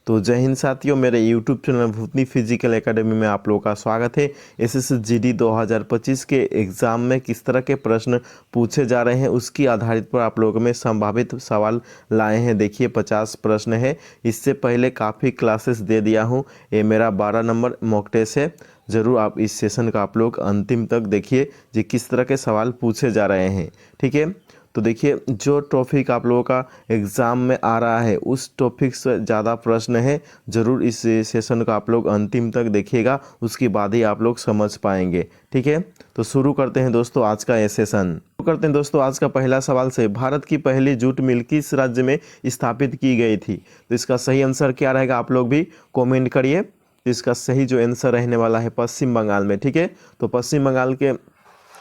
तो जय हिंद साथियों, मेरे YouTube चैनल भूतनी फिजिकल एकेडमी में आप लोगों का स्वागत है। SSGD 2025 के एग्ज़ाम में किस तरह के प्रश्न पूछे जा रहे हैं उसकी आधारित पर आप लोगों में संभावित सवाल लाए हैं। देखिए 50 प्रश्न है। इससे पहले काफ़ी क्लासेस दे दिया हूँ। ये मेरा 12 नंबर मॉक टेस्ट है। ज़रूर आप इस सेशन का आप लोग अंतिम तक देखिए जी किस तरह के सवाल पूछे जा रहे हैं। ठीक है, तो देखिए जो टॉपिक आप लोगों का एग्ज़ाम में आ रहा है उस टॉपिक से ज़्यादा प्रश्न है। ज़रूर इस सेशन को आप लोग अंतिम तक देखिएगा, उसके बाद ही आप लोग समझ पाएंगे। ठीक है, तो शुरू करते हैं दोस्तों आज का ये सेशन। शुरू करते हैं दोस्तों आज का पहला सवाल से। भारत की पहली जूट मिल किस राज्य में स्थापित की गई थी? तो इसका सही आंसर क्या रहेगा आप लोग भी कॉमेंट करिए। तो इसका सही जो आंसर रहने वाला है पश्चिम बंगाल में। ठीक है, तो पश्चिम बंगाल के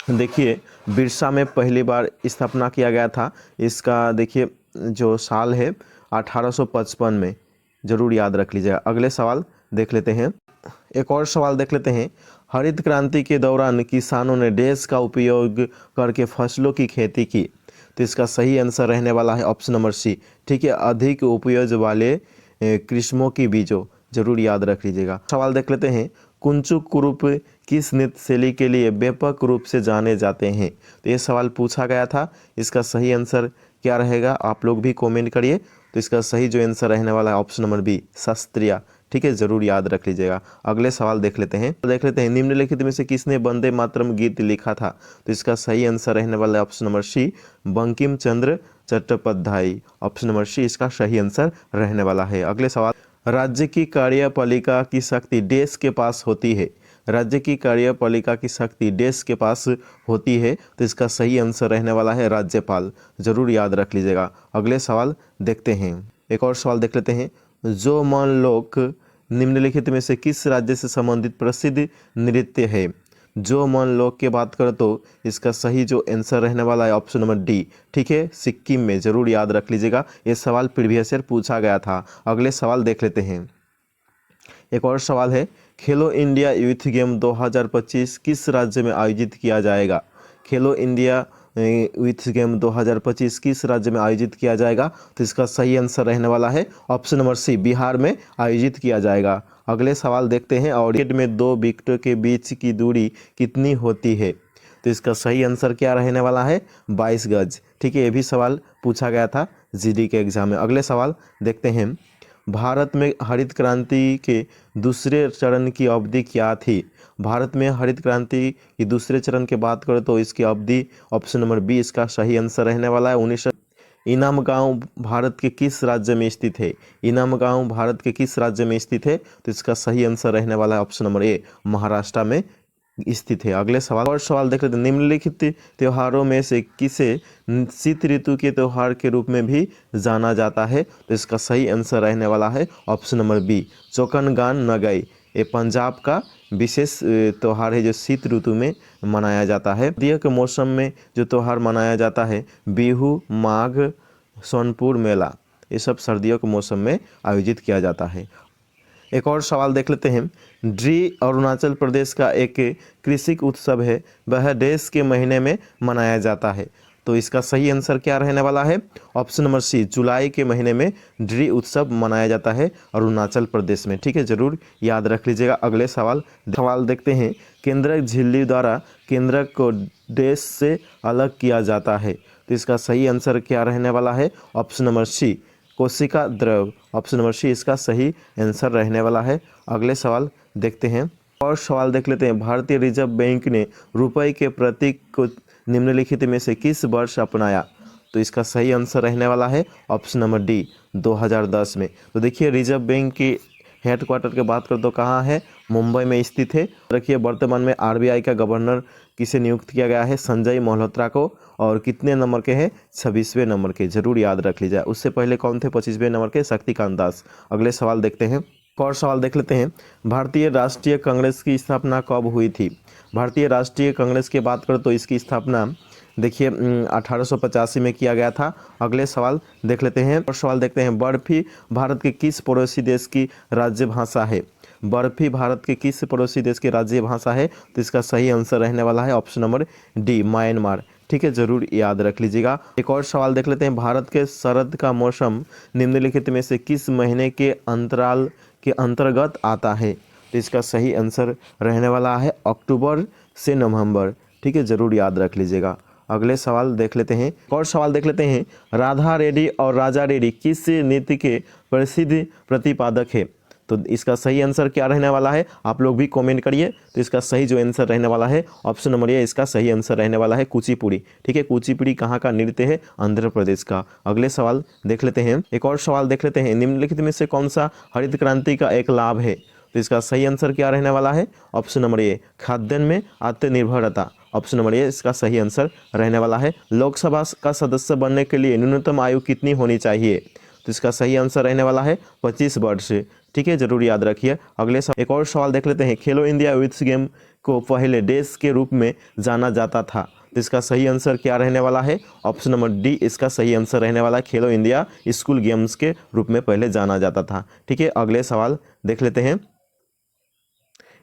देखिए बिरसा में पहली बार स्थापना किया गया था। इसका देखिए जो साल है 1855 में, ज़रूर याद रख लीजिएगा। अगले सवाल देख लेते हैं। एक और सवाल देख लेते हैं। हरित क्रांति के दौरान किसानों ने डैश का उपयोग करके फसलों की खेती की? तो इसका सही आंसर रहने वाला है ऑप्शन नंबर सी। ठीक है, अधिक उपयोग वाले किस्मों की बीजों, जरूर याद रख लीजिएगा। सवाल देख लेते हैं। कुंचुक कुरूप किस नृत्य शैली के लिए व्यापक रूप से जाने जाते हैं? तो ये सवाल पूछा गया था। इसका सही आंसर क्या रहेगा आप लोग भी कमेंट करिए। तो इसका सही जो आंसर रहने वाला है ऑप्शन नंबर बी, शास्त्रीय। ठीक है, जरूर याद रख लीजिएगा। अगले सवाल देख लेते हैं। निम्नलिखित में से किसने वंदे मातरम गीत लिखा था? तो इसका सही आंसर रहने वाला है ऑप्शन नंबर सी, बंकिम चंद्र चट्टोपाध्याय। ऑप्शन नंबर सी इसका सही आंसर रहने वाला है। अगले सवाल। राज्य की कार्यपालिका की शक्ति देश के पास होती है? राज्य की कार्यपालिका की शक्ति देश के पास होती है, तो इसका सही आंसर रहने वाला है राज्यपाल। जरूर याद रख लीजिएगा। अगले सवाल देखते हैं। एक और सवाल देख लेते हैं। जो मन लोक निम्नलिखित में से किस राज्य से संबंधित प्रसिद्ध नृत्य है? जो मन लोक की बात करें तो इसका सही जो आंसर रहने वाला है ऑप्शन नंबर डी। ठीक है, सिक्किम में। जरूर याद रख लीजिएगा, ये सवाल प्रीवियस ईयर पूछा गया था। अगले सवाल देख लेते हैं। एक और सवाल है। खेलो इंडिया यूथ गेम 2025 किस राज्य में आयोजित किया जाएगा? खेलो इंडिया यूथ गेम 2025 किस राज्य में आयोजित किया जाएगा? तो इसका सही आंसर रहने वाला है ऑप्शन नंबर सी, बिहार में आयोजित किया जाएगा। अगले सवाल देखते हैं। और विकेट में 2 विकेटों के बीच की दूरी कितनी होती है? तो इसका सही आंसर क्या रहने वाला है? 22 गज। ठीक है, ये भी सवाल पूछा गया था जीडी के एग्जाम में। अगले सवाल देखते हैं। भारत में हरित क्रांति के दूसरे चरण की अवधि क्या थी? भारत में हरित क्रांति की दूसरे चरण की बात करें तो इसकी अवधि ऑप्शन नंबर बी इसका सही आंसर रहने वाला है 19। इनाम गांव भारत के किस राज्य में स्थित है? इनाम गांव भारत के किस राज्य में स्थित है? तो इसका सही आंसर रहने वाला है ऑप्शन नंबर ए, महाराष्ट्र में स्थित है। अगले सवाल और सवाल देख लेते हैं। निम्नलिखित त्योहारों में से किसे शीत ऋतु के त्यौहार के रूप में भी जाना जाता है? तो इसका सही आंसर रहने वाला है ऑप्शन नंबर बी, चौकनगान नगई। ये पंजाब का विशेष त्यौहार है जो शीत ऋतु में मनाया जाता है। सर्दियों के मौसम में जो त्यौहार मनाया जाता है बिहू, माघ, सोनपुर मेला, ये सब सर्दियों के मौसम में आयोजित किया जाता है। एक और सवाल देख लेते हैं। ड्री अरुणाचल प्रदेश का एक कृषि उत्सव है, वह देश के महीने में मनाया जाता है। तो इसका सही आंसर क्या रहने वाला है? ऑप्शन नंबर सी, जुलाई के महीने में ड्री उत्सव मनाया जाता है अरुणाचल प्रदेश में। ठीक है, जरूर याद रख लीजिएगा। अगले सवाल देखते हैं। केंद्रक झिल्ली द्वारा केंद्रक को देश से अलग किया जाता है, तो इसका सही आंसर क्या रहने वाला है? ऑप्शन नंबर सी, कोशिका द्रव। ऑप्शन नंबर सी इसका सही आंसर रहने वाला है। अगले सवाल देखते हैं। और सवाल देख लेते हैं। भारतीय रिजर्व बैंक ने रुपए के प्रतीक को निम्नलिखित में से किस वर्ष अपनाया? तो इसका सही आंसर रहने वाला है ऑप्शन नंबर डी, 2010 में। तो देखिए रिजर्व बैंक की हेडक्वार्टर की बात करें तो कहाँ है? मुंबई में स्थित है। रखिए वर्तमान में आरबीआई का गवर्नर किसे नियुक्त किया गया है? संजय मल्होत्रा को। और कितने नंबर के हैं? 26वें नंबर के। जरूर याद रख लीजिए। उससे पहले कौन थे 25वें नंबर के? शक्तिकांत दास। अगले सवाल देखते हैं। और सवाल देख लेते हैं। भारतीय राष्ट्रीय कांग्रेस की स्थापना कब हुई थी? भारतीय राष्ट्रीय कांग्रेस की बात करें तो इसकी स्थापना देखिए 1885 में किया गया था। अगले सवाल देख लेते हैं। और सवाल देखते हैं। बर्फी भारत के किस पड़ोसी देश की राज्य भाषा है? बर्फी भारत के किस पड़ोसी देश की राज्य भाषा है? तो इसका सही आंसर रहने वाला है ऑप्शन नंबर डी, म्यांमार। ठीक है, जरूर याद रख लीजिएगा। एक और सवाल देख लेते हैं, भारत के शरद का मौसम निम्नलिखित में से किस महीने के अंतराल के अंतर्गत आता है? तो इसका सही आंसर रहने वाला है अक्टूबर से नवंबर। ठीक है, जरूर याद रख लीजिएगा। अगले सवाल देख लेते हैं, एक और सवाल देख लेते हैं, राधा रेड्डी और राजा रेड्डी किस नृत्य के प्रसिद्ध प्रतिपादक है? तो इसका सही आंसर क्या रहने वाला है, आप लोग भी कमेंट करिए। तो इसका सही जो आंसर रहने वाला है ऑप्शन नंबर ए, इसका सही आंसर रहने वाला है कुचिपुड़ी। ठीक है, कुचिपुड़ी कहाँ का नृत्य है? आंध्र प्रदेश का। अगले सवाल देख लेते हैं, एक और सवाल देख लेते हैं, निम्नलिखित में से कौन सा हरित क्रांति का एक लाभ है? तो इसका सही आंसर क्या रहने वाला है? ऑप्शन नंबर ए, खाद्यान्न में आत्मनिर्भरता। ऑप्शन नंबर ए इसका सही आंसर रहने वाला है। लोकसभा का सदस्य बनने के लिए न्यूनतम आयु कितनी होनी चाहिए? तो इसका सही आंसर रहने वाला है 25 वर्ष। ठीक है, जरूर याद रखिए। अगले एक और सवाल देख लेते हैं, खेलो इंडिया यूथ गेम को पहले देश के रूप में जाना जाता था। तो इसका सही आंसर क्या रहने वाला है? ऑप्शन नंबर डी इसका सही आंसर रहने वाला है, खेलो इंडिया स्कूल गेम्स के रूप में पहले जाना जाता था। ठीक है, अगले सवाल देख लेते हैं,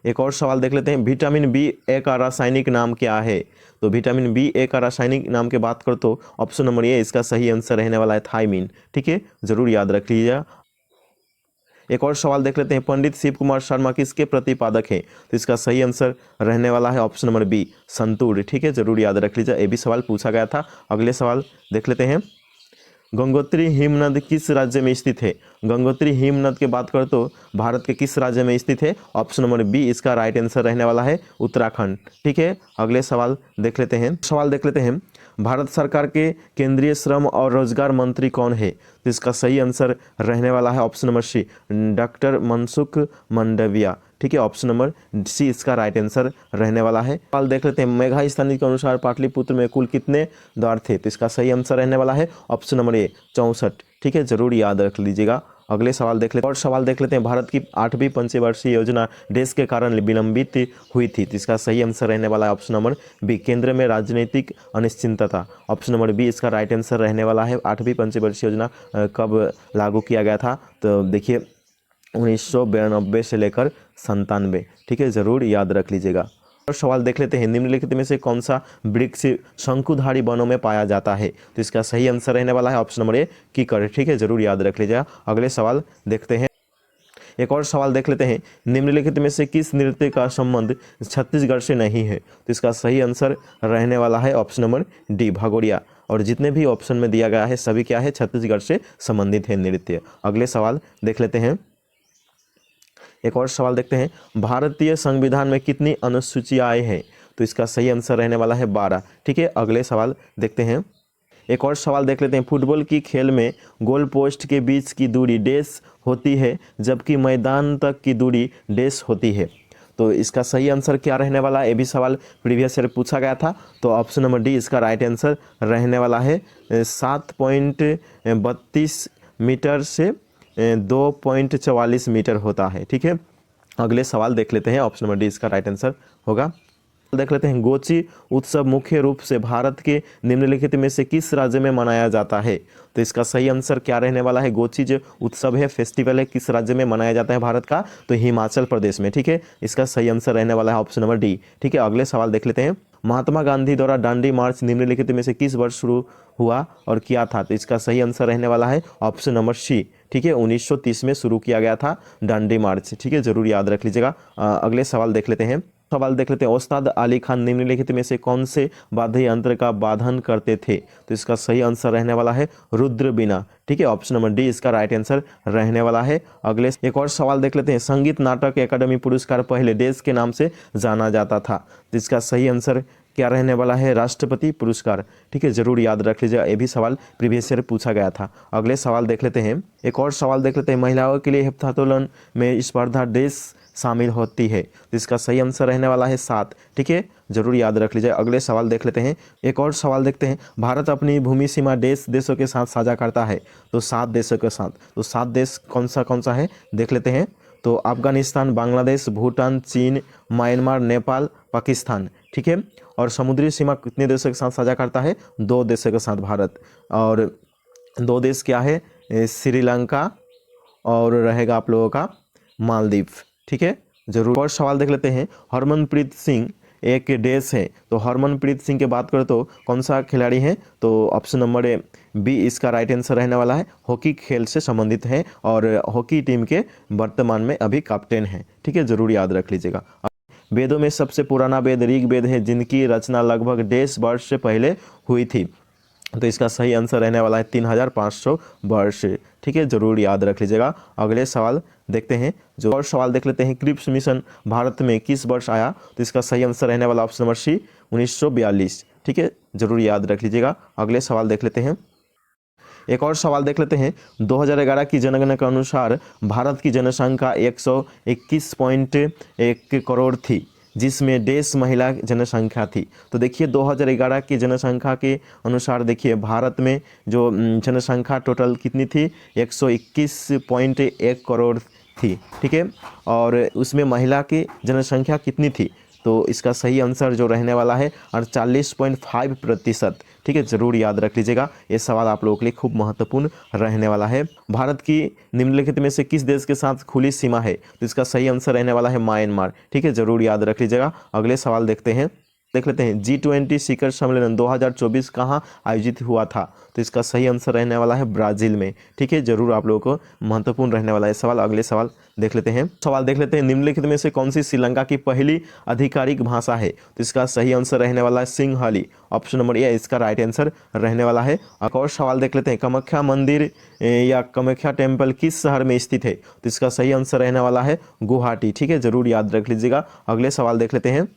एक और सवाल देख लेते हैं, विटामिन बी ए का रासायनिक नाम क्या है? तो विटामिन बी ए का रासायनिक नाम की बात करो तो ऑप्शन नंबर ए इसका सही आंसर रहने वाला है थायमीन। ठीक है, जरूर याद रख लीजिएगा। एक और सवाल देख लेते हैं, पंडित शिव कुमार शर्मा किसके प्रतिपादक हैं? तो इसका सही आंसर रहने वाला है ऑप्शन नंबर बी संतूर। ठीक है, जरूर याद रख लीजिए, ये भी सवाल पूछा गया था। अगले सवाल देख लेते हैं, गंगोत्री हिमनद किस राज्य में स्थित है? गंगोत्री हिमनद की बात करें तो भारत के किस राज्य में स्थित है? ऑप्शन नंबर बी इसका राइट आंसर रहने वाला है उत्तराखंड। ठीक है, अगले सवाल देख लेते हैं, भारत सरकार के केंद्रीय श्रम और रोजगार मंत्री कौन है? तो इसका सही आंसर रहने वाला है option number C doctor Mansukh Mandaviya. ठीक है, ऑप्शन नंबर सी इसका राइट आंसर रहने वाला है। सवाल देख लेते हैं, मेघा स्थानीय के अनुसार पाटलिपुत्र में कुल कितने द्वार थे? तो इसका सही आंसर रहने वाला है ऑप्शन नंबर ए 64। ठीक है, जरूर याद रख लीजिएगा। अगले सवाल देख लेते हैं, और सवाल देख लेते हैं, भारत की 8वीं पंचवर्षीय योजना देश के कारण विलंबित हुई थी। तो इसका सही आंसर रहने वाला है ऑप्शन नंबर बी केंद्र में राजनीतिक अनिश्चितता। ऑप्शन नंबर बी इसका राइट आंसर रहने वाला है। 8वीं पंचवर्षीय योजना कब लागू किया गया था? तो देखिए 1992 से लेकर 97। ठीक है, जरूर याद रख लीजिएगा। और सवाल देख लेते हैं, निम्नलिखित में से कौन सा वृक्ष शंकुधारी वनों में पाया जाता है? तो इसका सही आंसर रहने वाला है ऑप्शन नंबर ए कीकर। ठीक है, जरूर याद रख लीजिएगा। अगले सवाल देखते हैं, एक और सवाल देख लेते हैं, निम्नलिखित में से किस नृत्य का संबंध छत्तीसगढ़ से नहीं है? तो इसका सही आंसर रहने वाला है ऑप्शन नंबर डी भगोरिया। और जितने भी ऑप्शन में दिया गया है सभी क्या है? छत्तीसगढ़ से संबंधित है नृत्य। अगले सवाल देख लेते हैं, एक और सवाल देखते हैं, भारतीय संविधान में कितनी अनुसूचियाएं हैं? तो इसका सही आंसर रहने वाला है 12। ठीक है, अगले सवाल देखते हैं, एक और सवाल देख लेते हैं, फुटबॉल की खेल में गोल पोस्ट के बीच की दूरी डैश होती है जबकि मैदान तक की दूरी डैश होती है। तो इसका सही आंसर क्या रहने वाला है? ये भी सवाल प्रीवियस ईयर पूछा गया था। तो ऑप्शन नंबर डी इसका राइट आंसर रहने वाला है 7.32 मीटर से 2.44 मीटर होता है। ठीक है, अगले सवाल देख लेते हैं, ऑप्शन नंबर डी इसका राइट आंसर होगा। देख लेते हैं, गोची उत्सव मुख्य रूप से भारत के निम्नलिखित में से किस राज्य में मनाया जाता है? तो इसका सही आंसर क्या रहने वाला है? गोची जो उत्सव है, फेस्टिवल है, किस राज्य में मनाया जाता है भारत का? तो हिमाचल प्रदेश में। ठीक है, इसका सही आंसर रहने वाला है ऑप्शन नंबर डी। ठीक है, अगले सवाल देख लेते हैं, महात्मा गांधी द्वारा दांडी मार्च निम्नलिखित में से किस वर्ष शुरू हुआ और किया था? तो इसका सही आंसर रहने वाला है ऑप्शन नंबर सी। ठीक है, 1930 में शुरू किया गया था दांडी मार्च। ठीक है, जरूर याद रख लीजिएगा। अगले सवाल देख लेते हैं, उस्ताद अली खान निम्नलिखित में से कौन से वाद्य यंत्र का वादन करते थे? तो इसका सही आंसर रहने वाला है रुद्र बीना। ठीक है, ऑप्शन नंबर डी इसका राइट आंसर रहने वाला है। अगले एक और सवाल देख लेते हैं, संगीत नाटक अकादमी पुरस्कार पहले देश के नाम से जाना जाता था। तो इसका सही आंसर क्या रहने वाला है? राष्ट्रपति पुरस्कार। ठीक है, जरूर याद रख लीजिए, ये भी सवाल प्रीवियस ईयर पूछा गया था। अगले सवाल देख लेते हैं, एक और सवाल देख लेते हैं, महिलाओं के लिए हेप्टाथलॉन में स्पर्धा देश शामिल होती है। तो इसका सही आंसर रहने वाला है 7। ठीक है, जरूर याद रख लीजिए। अगले सवाल देख लेते हैं, एक और सवाल देखते हैं, भारत अपनी भूमि सीमा देशों के साथ साझा करता है। तो 7 देशों के साथ। तो 7 देश कौन सा है देख लेते हैं, तो अफगानिस्तान, बांग्लादेश, भूटान, चीन, म्यांमार, नेपाल, पाकिस्तान। ठीक है, और समुद्री सीमा कितने देशों के साथ साझा करता है? 2 देशों के साथ भारत। और 2 देश क्या है? श्रीलंका और रहेगा आप लोगों का मालदीव। ठीक है, जरूर। और सवाल देख लेते हैं, हरमनप्रीत सिंह एक देश है। तो हरमनप्रीत सिंह की बात करें तो कौन सा खिलाड़ी है, तो ऑप्शन नंबर बी इसका राइट आंसर रहने वाला है। हॉकी खेल से संबंधित है और हॉकी टीम के वर्तमान में अभी कैप्टन है। ठीक है, जरूर याद रख लीजिएगा। वेदों में सबसे पुराना वेद ऋग्वेद है, जिनकी रचना लगभग 150 वर्ष से पहले हुई थी। तो इसका सही आंसर रहने वाला है 3500 वर्ष। ठीक है, जरूर याद रख लीजिएगा। अगले सवाल देखते हैं, जो और सवाल देख लेते हैं। क्रिप्स मिशन भारत में किस वर्ष आया, तो इसका सही आंसर रहने वाला ऑप्शन नंबर सी 1942। ठीक है, जरूर याद रख लीजिएगा। अगले सवाल देख लेते हैं। एक और सवाल देख लेते हैं। 2011 की जनगणना के अनुसार भारत की जनसंख्या 121.1 करोड़ थी, जिसमें देश महिला जनसंख्या थी। तो देखिए 2011 की जनसंख्या के अनुसार देखिए भारत में जो जनसंख्या टोटल कितनी थी, 121.1 करोड़ थी। ठीक है, और उसमें महिला की जनसंख्या कितनी थी, तो इसका सही आंसर जो रहने वाला है 48.5%। ठीक है, जरूर याद रख लीजिएगा। ये सवाल आप लोगों के लिए खूब महत्वपूर्ण रहने वाला है। भारत की निम्नलिखित में से किस देश के साथ खुली सीमा है, तो इसका सही आंसर रहने वाला है म्यांमार। ठीक है, जरूर याद रख लीजिएगा। अगले सवाल देखते हैं, देख लेते हैं। G20 शिखर सम्मेलन 2024 कहाँ आयोजित हुआ था, तो इसका सही आंसर रहने वाला है ब्राज़ील में। ठीक है, जरूर आप लोगों को महत्वपूर्ण रहने वाला है सवाल। अगले सवाल देख लेते हैं। सवाल देख लेते हैं, निम्नलिखित में से कौन सी श्रीलंका की पहली आधिकारिक भाषा है, तो इसका सही आंसर रहने वाला है सिंहली। ऑप्शन नंबर ए इसका राइट आंसर रहने वाला है। एक और सवाल देख लेते हैं। कामाख्या मंदिर या कामाख्या टेम्पल किस शहर में स्थित है, तो इसका सही आंसर रहने वाला है गुवाहाटी। ठीक है, जरूर याद रख लीजिएगा। अगले सवाल देख लेते हैं।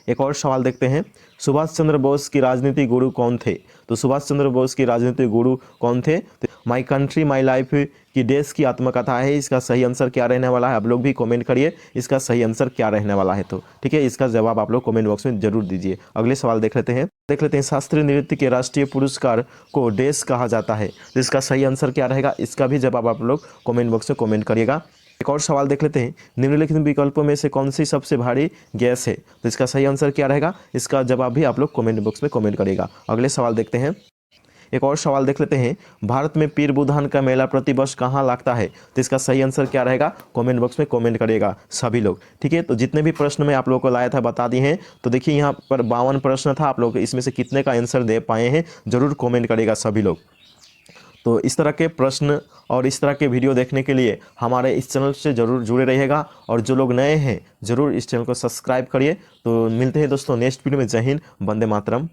एक और सवाल देखते हैं। सुभाष चंद्र बोस की राजनीतिक गुरु कौन थे, तो सुभाष चंद्र बोस की राजनीतिक गुरु कौन थे, तो माई कंट्री माई लाइफ की देश की आत्मकथा है। इसका सही आंसर क्या रहने वाला है, आप लोग भी कमेंट करिए इसका सही आंसर क्या रहने वाला है। तो ठीक है, इसका जवाब आप लोग कमेंट बॉक्स में जरूर दीजिए। अगले सवाल देख लेते हैं। शास्त्रीय नृत्य के राष्ट्रीय पुरस्कार को देश कहा जाता है, तो इसका सही आंसर क्या रहेगा, इसका भी जवाब आप लोग कमेंट बॉक्स में कमेंट करिएगा। एक और सवाल देख लेते हैं। निम्नलिखित विकल्पों में से कौन सी सबसे भारी गैस है, तो इसका सही आंसर क्या रहेगा, इसका जवाब भी आप लोग कमेंट बॉक्स में कमेंट करिएगा। अगले सवाल देखते हैं। एक और सवाल देख लेते हैं। भारत में पीर बुधान का मेला प्रतिवर्ष कहाँ लगता है, तो इसका सही आंसर क्या रहेगा, कमेंट बॉक्स में कमेंट करिएगा सभी लोग। ठीक है, तो जितने भी प्रश्न मैं आप लोगों को लाया था बता दिए हैं। तो देखिए यहाँ पर 52 प्रश्न था, आप लोग इसमें से कितने का आंसर दे पाए हैं जरूर कमेंट करिएगा सभी लोग। तो इस तरह के प्रश्न और इस तरह के वीडियो देखने के लिए हमारे इस चैनल से ज़रूर जुड़े रहिएगा, और जो लोग नए हैं ज़रूर इस चैनल को सब्सक्राइब करिए। तो मिलते हैं दोस्तों नेक्स्ट वीडियो में। जय हिंद, वंदे मातरम।